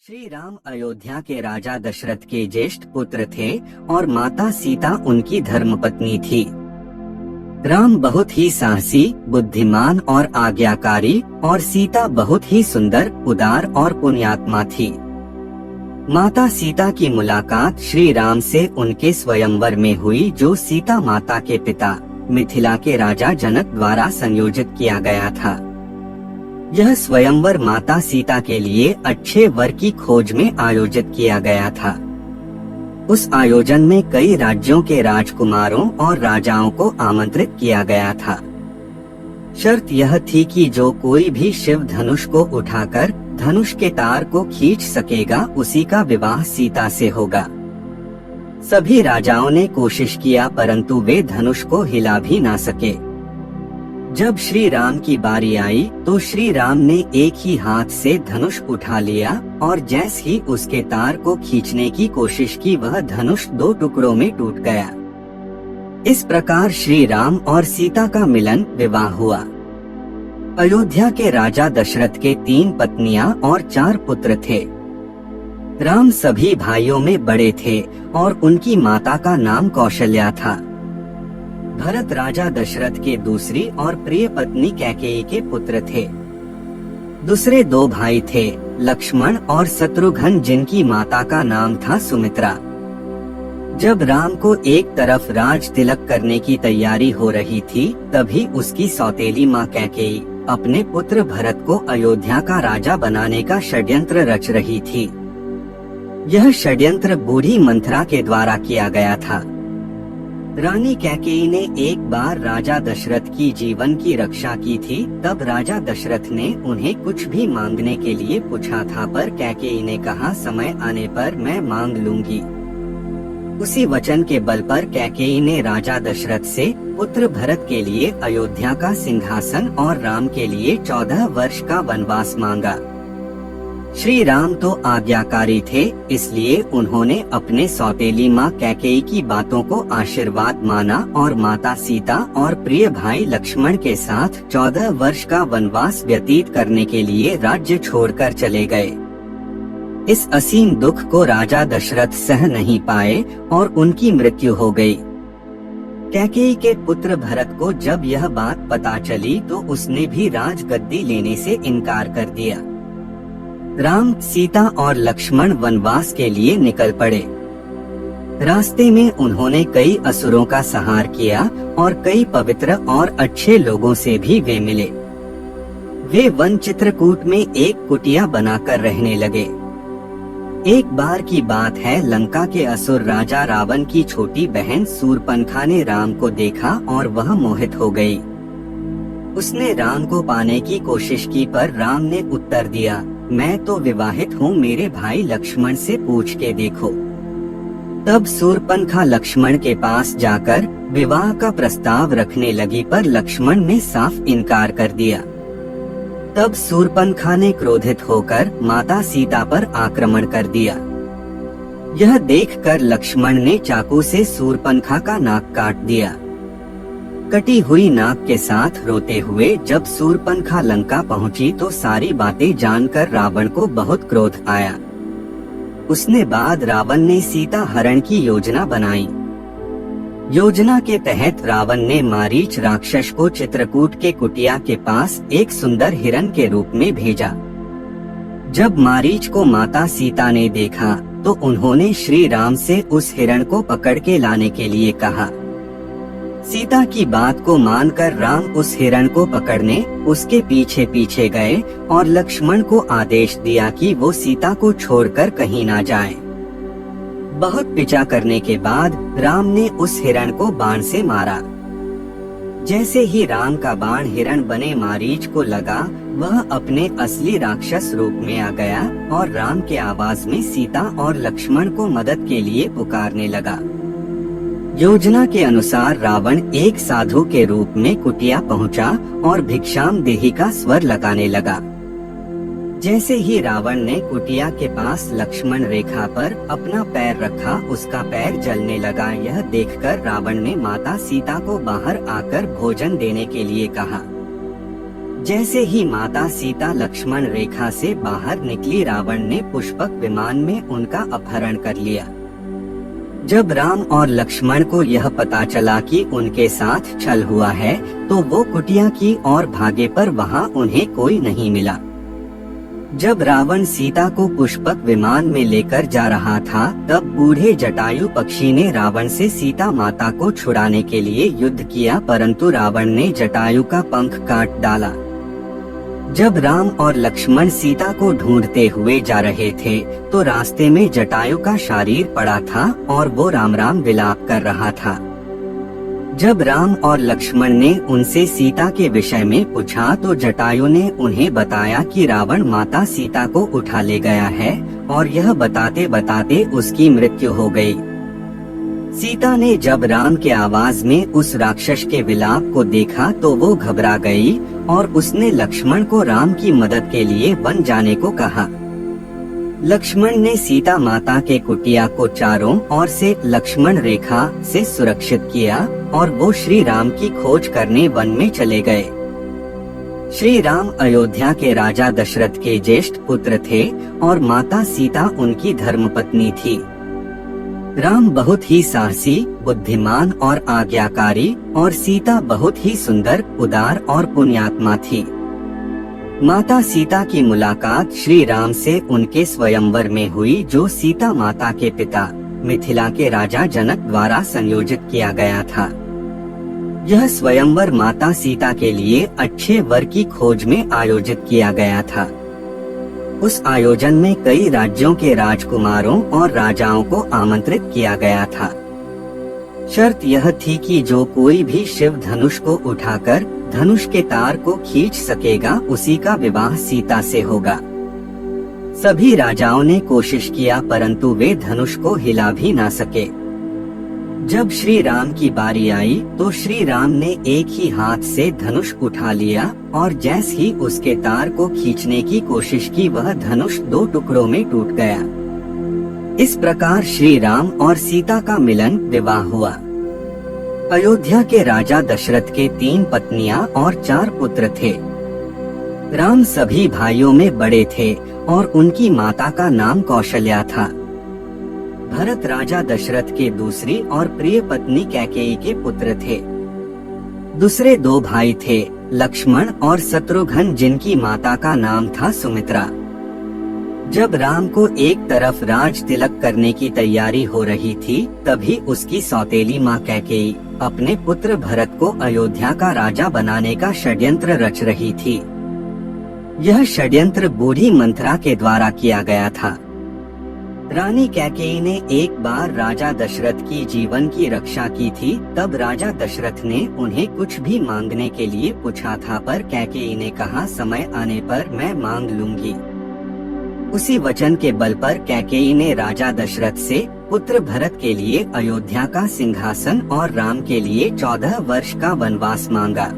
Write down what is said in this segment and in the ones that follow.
श्री राम अयोध्या के राजा दशरथ के ज्येष्ठ पुत्र थे और माता सीता उनकी धर्मपत्नी थी। राम बहुत ही साहसी, बुद्धिमान और आज्ञाकारी और सीता बहुत ही सुंदर, उदार और पुण्यात्मा थी। माता सीता की मुलाकात श्री राम से उनके स्वयंवर में हुई, जो सीता माता के पिता मिथिला के राजा जनक द्वारा संयोजित किया गया था। यह स्वयंवर माता सीता के लिए अच्छे वर की खोज में आयोजित किया गया था। उस आयोजन में कई राज्यों के राजकुमारों और राजाओं को आमंत्रित किया गया था। शर्त यह थी कि जो कोई भी शिव धनुष को उठाकर धनुष के तार को खींच सकेगा, उसी का विवाह सीता से होगा। सभी राजाओं ने कोशिश किया, परंतु वे धनुष को हिला भी ना सके। जब श्री राम की बारी आई तो श्री राम ने एक ही हाथ से धनुष उठा लिया और जैसे ही उसके तार को खींचने की कोशिश की, वह धनुष 2 टुकड़ों में टूट गया। इस प्रकार श्री राम और सीता का मिलन, विवाह हुआ। अयोध्या के राजा दशरथ के 3 पत्नियां और 4 पुत्र थे। राम सभी भाइयों में बड़े थे और उनकी माता का नाम कौशल्या था। भरत राजा दशरथ के दूसरी और प्रिय पत्नी कैकेयी के पुत्र थे। दूसरे 2 भाई थे, लक्ष्मण और शत्रुघ्न, जिनकी माता का नाम था सुमित्रा। जब राम को एक तरफ राज तिलक करने की तैयारी हो रही थी, तभी उसकी सौतेली माँ कैकेयी अपने पुत्र भरत को अयोध्या का राजा बनाने का षड्यंत्र रच रही थी। यह षड्यंत्र बूढ़ी मंथरा के द्वारा किया गया था। रानी कैकेयी ने एक बार राजा दशरथ की जीवन की रक्षा की थी। तब राजा दशरथ ने उन्हें कुछ भी मांगने के लिए पूछा था, पर कैकेयी ने कहा, समय आने पर मैं मांग लूंगी। उसी वचन के बल पर कैकेयी ने राजा दशरथ से पुत्र भरत के लिए अयोध्या का सिंहासन और राम के लिए 14 वर्ष का वनवास मांगा। श्री राम तो आज्ञाकारी थे, इसलिए उन्होंने अपने सौतेली माँ कैकेयी की बातों को आशीर्वाद माना और माता सीता और प्रिय भाई लक्ष्मण के साथ 14 वर्ष का वनवास व्यतीत करने के लिए राज्य छोड़कर चले गए। इस असीम दुख को राजा दशरथ सह नहीं पाए और उनकी मृत्यु हो गई। कैकेयी के पुत्र भरत को जब यह बात पता चली तो उसने भी राजगद्दी लेने से इनकार कर दिया। राम, सीता और लक्ष्मण वनवास के लिए निकल पड़े। रास्ते में उन्होंने कई असुरों का संहार किया और कई पवित्र और अच्छे लोगों से भी वे मिले। वे वन चित्रकूट में एक कुटिया बनाकर रहने लगे। एक बार की बात है, लंका के असुर राजा रावण की छोटी बहन शूर्पणखा ने राम को देखा और वह मोहित हो गई। उसने राम को पाने की कोशिश की, पर राम ने उत्तर दिया, मैं तो विवाहित हूँ, मेरे भाई लक्ष्मण से पूछ के देखो। तब शूर्पणखा लक्ष्मण के पास जाकर विवाह का प्रस्ताव रखने लगी, पर लक्ष्मण ने साफ इनकार कर दिया। तब शूर्पणखा ने क्रोधित होकर माता सीता पर आक्रमण कर दिया। यह देखकर लक्ष्मण ने चाकू से शूर्पणखा का नाक काट दिया। कटी हुई नाक के साथ रोते हुए जब शूर्पणखा लंका पहुंची तो सारी बातें जानकर रावण को बहुत क्रोध आया। उसने बाद रावण ने सीता हरण की योजना बनाई। योजना के तहत रावण ने मारीच राक्षस को चित्रकूट के कुटिया के पास एक सुंदर हिरण के रूप में भेजा। जब मारीच को माता सीता ने देखा तो उन्होंने श्री राम से उस हिरण को पकड़ के लाने के लिए कहा। सीता की बात को मानकर राम उस हिरण को पकड़ने उसके पीछे पीछे गए और लक्ष्मण को आदेश दिया कि वो सीता को छोड़कर कहीं ना जाए। बहुत पीछा करने के बाद राम ने उस हिरण को बाण से मारा। जैसे ही राम का बाण हिरण बने मारीच को लगा, वह अपने असली राक्षस रूप में आ गया और राम के आवाज में सीता और लक्ष्मण को मदद के लिए पुकारने लगा। योजना के अनुसार रावण एक साधु के रूप में कुटिया पहुंचा और भिक्षाम देहि का स्वर लगाने लगा। जैसे ही रावण ने कुटिया के पास लक्ष्मण रेखा पर अपना पैर रखा, उसका पैर जलने लगा। यह देखकर रावण ने माता सीता को बाहर आकर भोजन देने के लिए कहा। जैसे ही माता सीता लक्ष्मण रेखा से बाहर निकली, रावण ने पुष्पक विमान में उनका अपहरण कर लिया। जब राम और लक्ष्मण को यह पता चला कि उनके साथ छल हुआ है, तो वो कुटिया की ओर भागे, पर वहाँ उन्हें कोई नहीं मिला। जब रावण सीता को पुष्पक विमान में लेकर जा रहा था, तब बूढ़े जटायु पक्षी ने रावण से सीता माता को छुड़ाने के लिए युद्ध किया, परंतु रावण ने जटायु का पंख काट डाला। जब राम और लक्ष्मण सीता को ढूंढते हुए जा रहे थे, तो रास्ते में जटायु का शरीर पड़ा था और वो राम राम विलाप कर रहा था। जब राम और लक्ष्मण ने उनसे सीता के विषय में पूछा, तो जटायु ने उन्हें बताया कि रावण माता सीता को उठा ले गया है, और यह बताते बताते उसकी मृत्यु हो गई। सीता ने जब राम के आवाज में उस राक्षस के विलाप को देखा, तो वो घबरा गई और उसने लक्ष्मण को राम की मदद के लिए वन जाने को कहा। लक्ष्मण ने सीता माता के कुटिया को चारों ओर से लक्ष्मण रेखा से सुरक्षित किया और वो श्री राम की खोज करने वन में चले गए। श्री राम अयोध्या के राजा दशरथ के ज्येष्ठ पुत्र थे और माता सीता उनकी धर्मपत्नी थी। राम बहुत ही साहसी, बुद्धिमान और आज्ञाकारी, और सीता बहुत ही सुंदर, उदार और पुण्यात्मा थी। माता सीता की मुलाकात श्री राम से उनके स्वयंवर में हुई, जो सीता माता के पिता मिथिला के राजा जनक द्वारा संयोजित किया गया था। यह स्वयंवर माता सीता के लिए अच्छे वर की खोज में आयोजित किया गया था। उस आयोजन में कई राज्यों के राजकुमारों और राजाओं को आमंत्रित किया गया था। शर्त यह थी कि जो कोई भी शिव धनुष को उठाकर धनुष के तार को खींच सकेगा, उसी का विवाह सीता से होगा। सभी राजाओं ने कोशिश किया, परंतु वे धनुष को हिला भी ना सके। जब श्री राम की बारी आई, तो श्री राम ने एक ही हाथ से धनुष उठा लिया, और जैसे ही उसके तार को खींचने की कोशिश की, वह धनुष 2 टुकड़ों में टूट गया। इस प्रकार श्री राम और सीता का मिलन, विवाह हुआ। अयोध्या के राजा दशरथ के 3 पत्नियां और 4 पुत्र थे। राम सभी भाइयों में बड़े थे और उनकी माता का नाम कौशल्या था। भरत राजा दशरथ के दूसरी और प्रिय पत्नी कैकेयी के पुत्र थे। दूसरे 2 भाई थे, लक्ष्मण और शत्रुघ्न, जिनकी माता का नाम था सुमित्रा। जब राम को एक तरफ राज तिलक करने की तैयारी हो रही थी, तभी उसकी सौतेली माँ कैकेयी अपने पुत्र भरत को अयोध्या का राजा बनाने का षड्यंत्र रच रही थी। यह षड्यंत्र बूढ़ी मंथरा के द्वारा किया गया था। रानी कैकेयी ने एक बार राजा दशरथ की जीवन की रक्षा की थी। तब राजा दशरथ ने उन्हें कुछ भी मांगने के लिए पूछा था, पर कैकेयी ने कहा, समय आने पर मैं मांग लूंगी। उसी वचन के बल पर कैकेयी ने राजा दशरथ से पुत्र भरत के लिए अयोध्या का सिंहासन और राम के लिए 14 वर्ष का वनवास मांगा।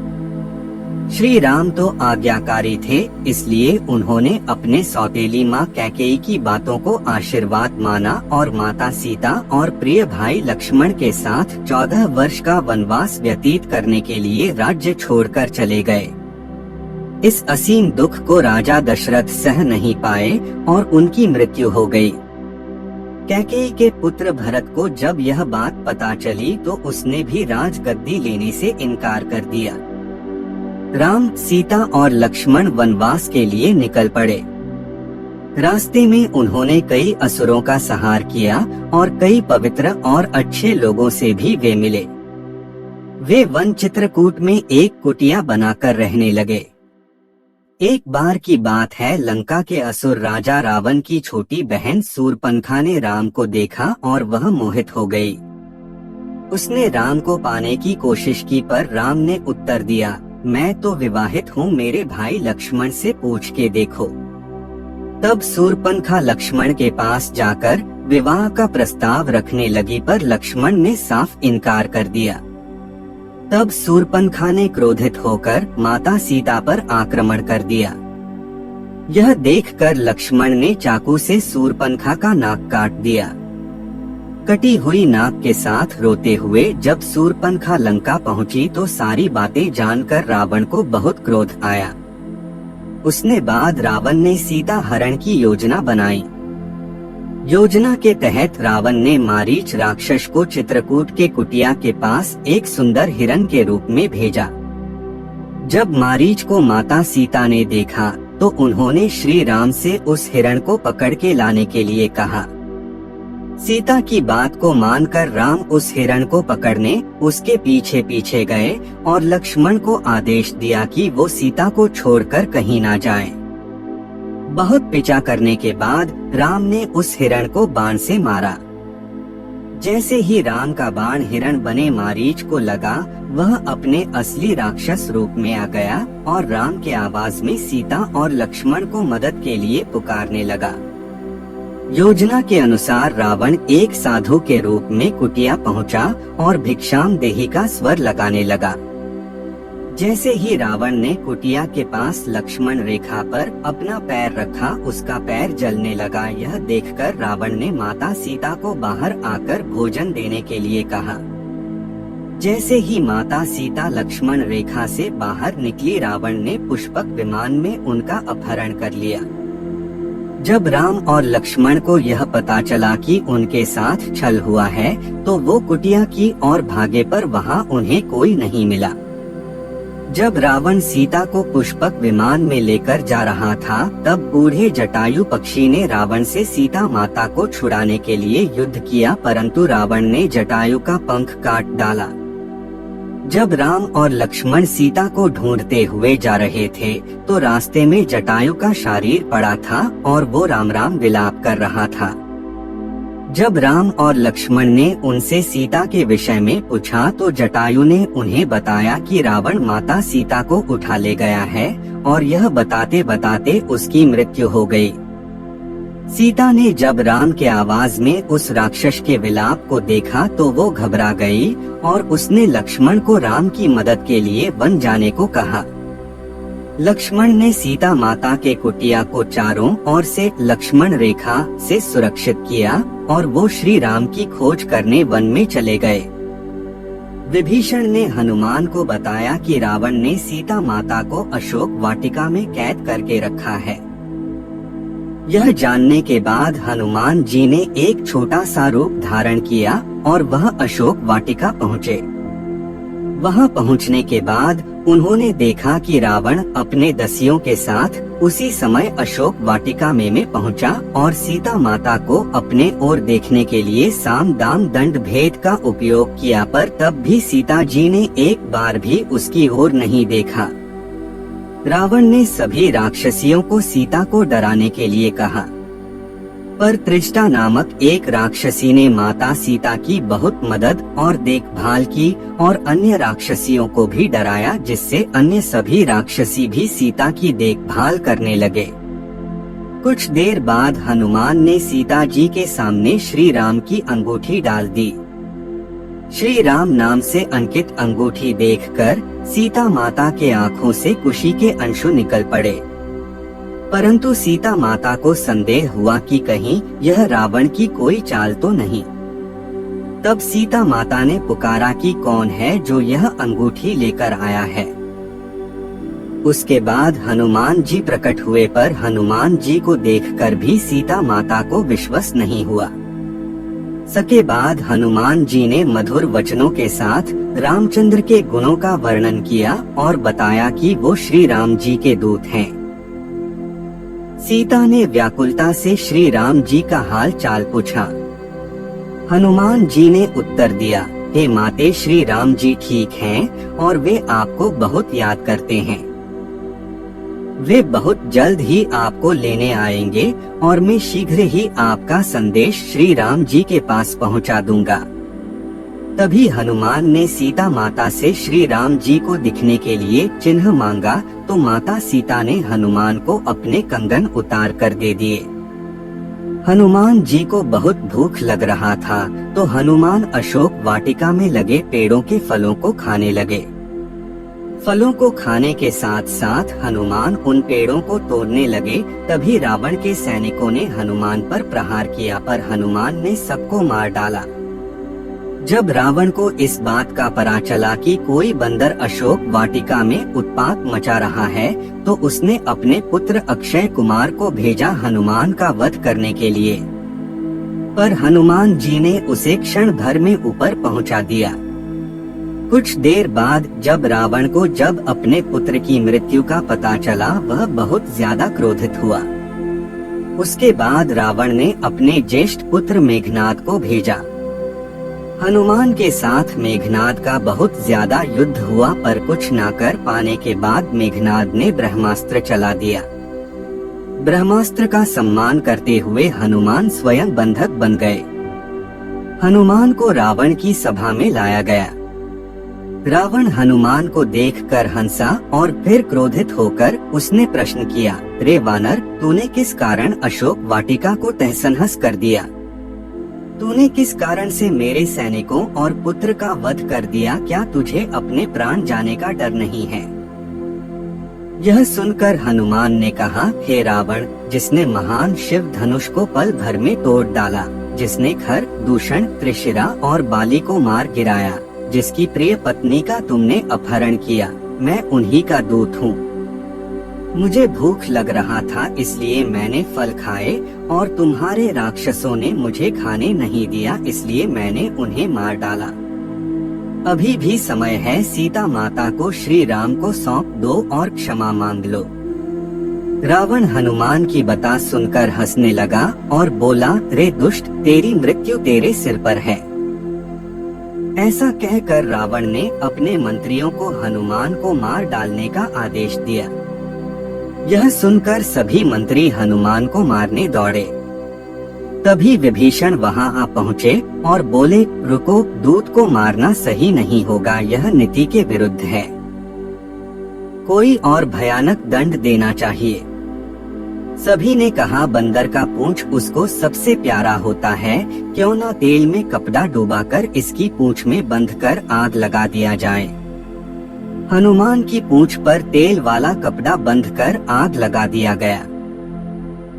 श्री राम तो आज्ञाकारी थे, इसलिए उन्होंने अपने सौतेली माँ कैकेयी की बातों को आशीर्वाद माना और माता सीता और प्रिय भाई लक्ष्मण के साथ 14 वर्ष का वनवास व्यतीत करने के लिए राज्य छोड़कर चले गए। इस असीम दुख को राजा दशरथ सह नहीं पाए और उनकी मृत्यु हो गई। कैकेयी के पुत्र भरत को जब यह बात पता चली, तो उसने भी राजगद्दी लेने से इनकार कर दिया। राम, सीता और लक्ष्मण वनवास के लिए निकल पड़े। रास्ते में उन्होंने कई असुरों का संहार किया और कई पवित्र और अच्छे लोगों से भी वे मिले। वे वन चित्रकूट में एक कुटिया बनाकर रहने लगे। एक बार की बात है, लंका के असुर राजा रावण की छोटी बहन शूर्पणखा ने राम को देखा और वह मोहित हो गई। उसने राम को पाने की कोशिश की, पर राम ने उत्तर दिया, मैं तो विवाहित हूँ, मेरे भाई लक्ष्मण से पूछ के देखो। तब शूर्पणखा लक्ष्मण के पास जाकर विवाह का प्रस्ताव रखने लगी, पर लक्ष्मण ने साफ इनकार कर दिया। तब शूर्पणखा ने क्रोधित होकर माता सीता पर आक्रमण कर दिया। यह देखकर लक्ष्मण ने चाकू से शूर्पणखा का नाक काट दिया। कटी हुई नाक के साथ रोते हुए जब शूर्पणखा लंका पहुंची, तो सारी बातें जानकर रावण को बहुत क्रोध आया। उसने बाद रावण ने सीता हरण की योजना बनाई। योजना के तहत रावण ने मारीच राक्षस को चित्रकूट के कुटिया के पास एक सुंदर हिरण के रूप में भेजा। जब मारीच को माता सीता ने देखा तो उन्होंने श्री राम से उस हिरण को पकड़ के लाने के लिए कहा। सीता की बात को मानकर राम उस हिरण को पकड़ने उसके पीछे पीछे गए और लक्ष्मण को आदेश दिया कि वो सीता को छोड़कर कहीं ना जाएं। बहुत पीछा करने के बाद राम ने उस हिरण को बाण से मारा। जैसे ही राम का बाण हिरण बने मारीच को लगा, वह अपने असली राक्षस रूप में आ गया और राम के आवाज में सीता और लक्ष्मण को मदद के लिए पुकारने लगा। योजना के अनुसार रावण एक साधु के रूप में कुटिया पहुंचा और भिक्षाम देहि का स्वर लगाने लगा। जैसे ही रावण ने कुटिया के पास लक्ष्मण रेखा पर अपना पैर रखा, उसका पैर जलने लगा। यह देखकर रावण ने माता सीता को बाहर आकर भोजन देने के लिए कहा। जैसे ही माता सीता लक्ष्मण रेखा से बाहर निकली, रावण ने पुष्पक विमान में उनका अपहरण कर लिया। जब राम और लक्ष्मण को यह पता चला कि उनके साथ छल हुआ है, तो वो कुटिया की ओर भागे, पर वहाँ उन्हें कोई नहीं मिला। जब रावण सीता को पुष्पक विमान में लेकर जा रहा था, तब बूढ़े जटायु पक्षी ने रावण से सीता माता को छुड़ाने के लिए युद्ध किया, परंतु रावण ने जटायु का पंख काट डाला। जब राम और लक्ष्मण सीता को ढूंढते हुए जा रहे थे, तो रास्ते में जटायु का शरीर पड़ा था और वो राम राम विलाप कर रहा था। जब राम और लक्ष्मण ने उनसे सीता के विषय में पूछा, तो जटायु ने उन्हें बताया कि रावण माता सीता को उठा ले गया है, और यह बताते बताते उसकी मृत्यु हो गई। सीता ने जब राम के आवाज में उस राक्षस के विलाप को देखा, तो वो घबरा गई और उसने लक्ष्मण को राम की मदद के लिए वन जाने को कहा। लक्ष्मण ने सीता माता के कुटिया को चारों ओर से लक्ष्मण रेखा से सुरक्षित किया और वो श्री राम की खोज करने वन में चले गए। विभीषण ने हनुमान को बताया कि रावण ने सीता माता को अशोक वाटिका में कैद करके रखा है। यह जानने के बाद हनुमान जी ने एक छोटा सा रूप धारण किया और वह अशोक वाटिका पहुँचे। वहां पहुंचने के बाद उन्होंने देखा कि रावण अपने दसियों के साथ उसी समय अशोक वाटिका में पहुंचा और सीता माता को अपने ओर देखने के लिए साम दाम दंड भेद का उपयोग किया, पर तब भी सीता जी ने एक बार भी उसकी ओर नहीं देखा। रावण ने सभी राक्षसियों को सीता को डराने के लिए कहा, पर त्रिष्टा नामक एक राक्षसी ने माता सीता की बहुत मदद और देखभाल की और अन्य राक्षसियों को भी डराया, जिससे अन्य सभी राक्षसी भी सीता की देखभाल करने लगे। कुछ देर बाद हनुमान ने सीता जी के सामने श्री राम की अंगूठी डाल दी। श्री राम नाम से अंकित अंगूठी देखकर सीता माता के आँखों से खुशी के अंशु निकल पड़े, परंतु सीता माता को संदेह हुआ कि कहीं यह रावण की कोई चाल तो नहीं। तब सीता माता ने पुकारा कि कौन है जो यह अंगूठी लेकर आया है। उसके बाद हनुमान जी प्रकट हुए, पर हनुमान जी को देखकर भी सीता माता को विश्वास नहीं हुआ। सके बाद हनुमान जी ने मधुर वचनों के साथ रामचंद्र के गुणों का वर्णन किया और बताया कि वो श्री राम जी के दूत हैं। सीता ने व्याकुलता से श्री राम जी का हाल चाल पूछा। हनुमान जी ने उत्तर दिया, हे माते, श्री राम जी ठीक हैं और वे आपको बहुत याद करते हैं। वे बहुत जल्द ही आपको लेने आएंगे और मैं शीघ्र ही आपका संदेश श्री राम जी के पास पहुंचा दूंगा। तभी हनुमान ने सीता माता से श्री राम जी को दिखने के लिए चिन्ह मांगा, तो माता सीता ने हनुमान को अपने कंगन उतार कर दे दिए। हनुमान जी को बहुत भूख लग रहा था, तो हनुमान अशोक वाटिका में लगे पेड़ों के फलों को खाने लगे। फलों को खाने के साथ साथ हनुमान उन पेड़ों को तोड़ने लगे। तभी रावण के सैनिकों ने हनुमान पर प्रहार किया, पर हनुमान ने सबको मार डाला। जब रावण को इस बात का पता चला कि कोई बंदर अशोक वाटिका में उत्पात मचा रहा है, तो उसने अपने पुत्र अक्षय कुमार को भेजा हनुमान का वध करने के लिए। पर हनुमान जी ने उसे क्षण भर में ऊपर पहुंचा दिया। कुछ देर बाद जब अपने पुत्र की मृत्यु का पता चला, वह बहुत ज्यादा क्रोधित हुआ। उसके बाद रावण ने अपने ज्येष्ठ पुत्र मेघनाद को भेजा। हनुमान के साथ मेघनाद का बहुत ज्यादा युद्ध हुआ, पर कुछ न कर पाने के बाद मेघनाद ने ब्रह्मास्त्र चला दिया। ब्रह्मास्त्र का सम्मान करते हुए हनुमान स्वयं बंधक बन गए। हनुमान को रावण की सभा में लाया गया। रावण हनुमान को देखकर हंसा और फिर क्रोधित होकर उसने प्रश्न किया, रे वानर, तूने किस कारण अशोक वाटिका को तहस-नहस कर दिया? तूने किस कारण से मेरे सैनिकों और पुत्र का वध कर दिया? क्या तुझे अपने प्राण जाने का डर नहीं है? यह सुनकर हनुमान ने कहा, हे रावण, जिसने महान शिव धनुष को पल भर में तोड़ डाला, जिसने खर, दूषण, त्रिशिरा और बाली को मार गिराया, जिसकी प्रिय पत्नी का तुमने अपहरण किया, मैं उन्हीं का दूत हूँ। मुझे भूख लग रहा था, इसलिए मैंने फल खाए और तुम्हारे राक्षसों ने मुझे खाने नहीं दिया, इसलिए मैंने उन्हें मार डाला। अभी भी समय है, सीता माता को श्री राम को सौंप दो और क्षमा मांग लो। रावण हनुमान की बात सुनकर हंसने लगा और बोला, रे दुष्ट, तेरी मृत्यु तेरे सिर पर है। ऐसा कहकर रावण ने अपने मंत्रियों को हनुमान को मार डालने का आदेश दिया। यह सुनकर सभी मंत्री हनुमान को मारने दौड़े। तभी विभीषण वहां आ पहुँचे और बोले, रुको, दूत को मारना सही नहीं होगा, यह नीति के विरुद्ध है। कोई और भयानक दंड देना चाहिए। सभी ने कहा, बंदर का पूंछ उसको सबसे प्यारा होता है, क्यों न तेल में कपड़ा डुबाकर इसकी पूंछ में बंधकर आग लगा दिया जाए। हनुमान की पूंछ पर तेल वाला कपड़ा बंधकर आग लगा दिया गया।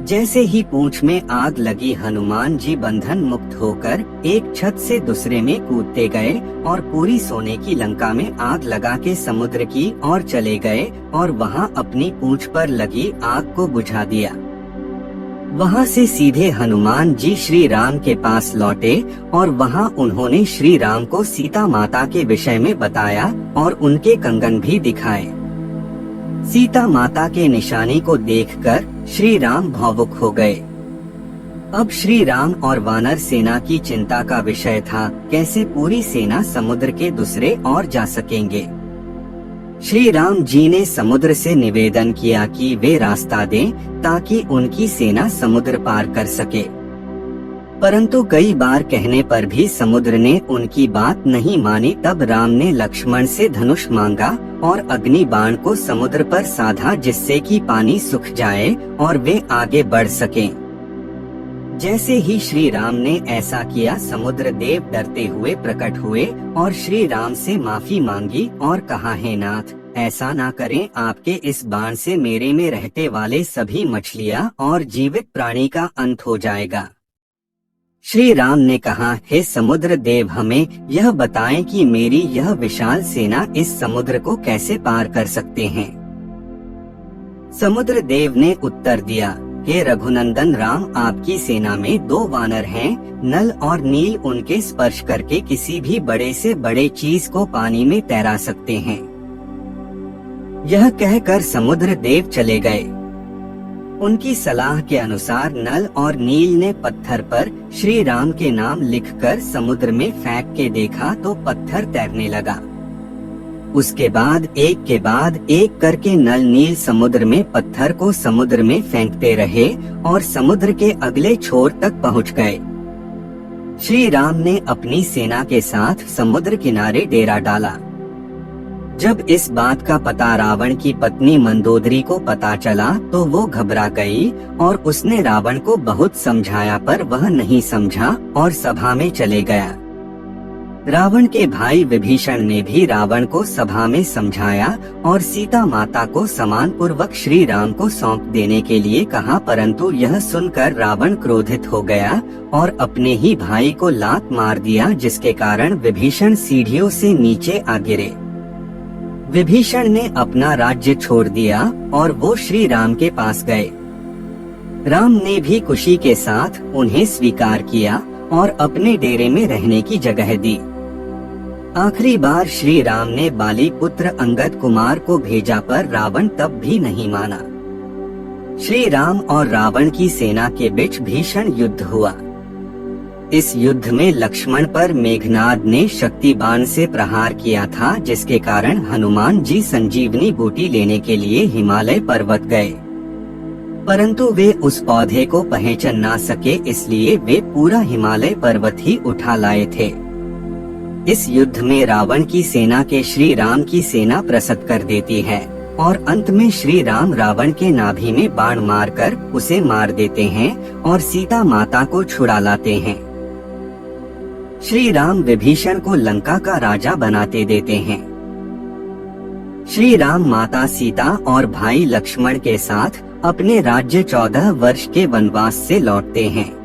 जैसे ही पूंछ में आग लगी, हनुमान जी बंधन मुक्त होकर एक छत से दूसरे में कूदते गए और पूरी सोने की लंका में आग लगा के समुद्र की ओर चले गए और वहां अपनी पूंछ पर लगी आग को बुझा दिया। वहां से सीधे हनुमान जी श्री राम के पास लौटे और वहां उन्होंने श्री राम को सीता माता के विषय में बताया और उनके कंगन भी दिखाए। सीता माता के निशानी को देखकर श्री राम भावुक हो गए। अब श्री राम और वानर सेना की चिंता का विषय था, कैसे पूरी सेना समुद्र के दूसरे ओर जा सकेंगे। श्री राम जी ने समुद्र से निवेदन किया कि वे रास्ता दें ताकि उनकी सेना समुद्र पार कर सके, परंतु कई बार कहने पर भी समुद्र ने उनकी बात नहीं मानी। तब राम ने लक्ष्मण से धनुष मांगा और अग्नि बाण को समुद्र पर साधा, जिससे कि पानी सूख जाए और वे आगे बढ़ सकें। जैसे ही श्री राम ने ऐसा किया, समुद्र देव डरते हुए प्रकट हुए और श्री राम से माफी मांगी और कहा, हे नाथ, ऐसा ना करें, आपके इस बाण से मेरे में रहते वाले सभी मछलियां और जीवित प्राणी का अंत हो जाएगा। श्री राम ने कहा, हे समुद्र देव, हमें यह बताएं कि मेरी यह विशाल सेना इस समुद्र को कैसे पार कर सकते हैं। समुद्र देव ने उत्तर दिया, हे रघुनंदन राम, आपकी सेना में 2 वानर हैं, नल और नील उनके स्पर्श करके किसी भी बड़े से बड़े चीज को पानी में तैरा सकते हैं। यह कहकर समुद्र देव चले गए। उनकी सलाह के अनुसार नल और नील ने पत्थर पर श्री राम के नाम लिखकर समुद्र में फेंक के देखा तो पत्थर तैरने लगा। उसके बाद एक के बाद एक करके नल नील समुद्र में पत्थर को समुद्र में फेंकते रहे और समुद्र के अगले छोर तक पहुंच गए। श्री राम ने अपनी सेना के साथ समुद्र किनारे डेरा डाला। जब इस बात का पता रावण की पत्नी मंदोदरी को पता चला तो वो घबरा गई और उसने रावण को बहुत समझाया, पर वह नहीं समझा और सभा में चले गया। रावण के भाई विभीषण ने भी रावण को सभा में समझाया और सीता माता को सम्मान पूर्वक श्री राम को सौंप देने के लिए कहा, परंतु यह सुनकर रावण क्रोधित हो गया और अपने ही भाई को लात मार दिया, जिसके कारण विभीषण सीढ़ियों से नीचे आ गिरे। विभीषण ने अपना राज्य छोड़ दिया और वो श्री राम के पास गए। राम ने भी खुशी के साथ उन्हें स्वीकार किया और अपने डेरे में रहने की जगह दी। आखिरी बार श्री राम ने बाली पुत्र अंगद कुमार को भेजा, पर रावण तब भी नहीं माना। श्री राम और रावण की सेना के बीच भीषण युद्ध हुआ। इस युद्ध में लक्ष्मण पर मेघनाद ने शक्ति बाण से प्रहार किया था, जिसके कारण हनुमान जी संजीवनी बूटी लेने के लिए हिमालय पर्वत गए, परंतु वे उस पौधे को पहचान ना सके, इसलिए वे पूरा हिमालय पर्वत ही उठा लाए थे। इस युद्ध में रावण की सेना के श्री राम की सेना प्रसत कर देती है और अंत में श्री राम रावण के नाभि में बाण मारकर उसे मार देते हैं और सीता माता को छुड़ा लाते हैं। श्री राम विभीषण को लंका का राजा बनाते देते हैं। श्री राम माता सीता और भाई लक्ष्मण के साथ अपने राज्य 14 वर्ष के वनवास से लौटते हैं।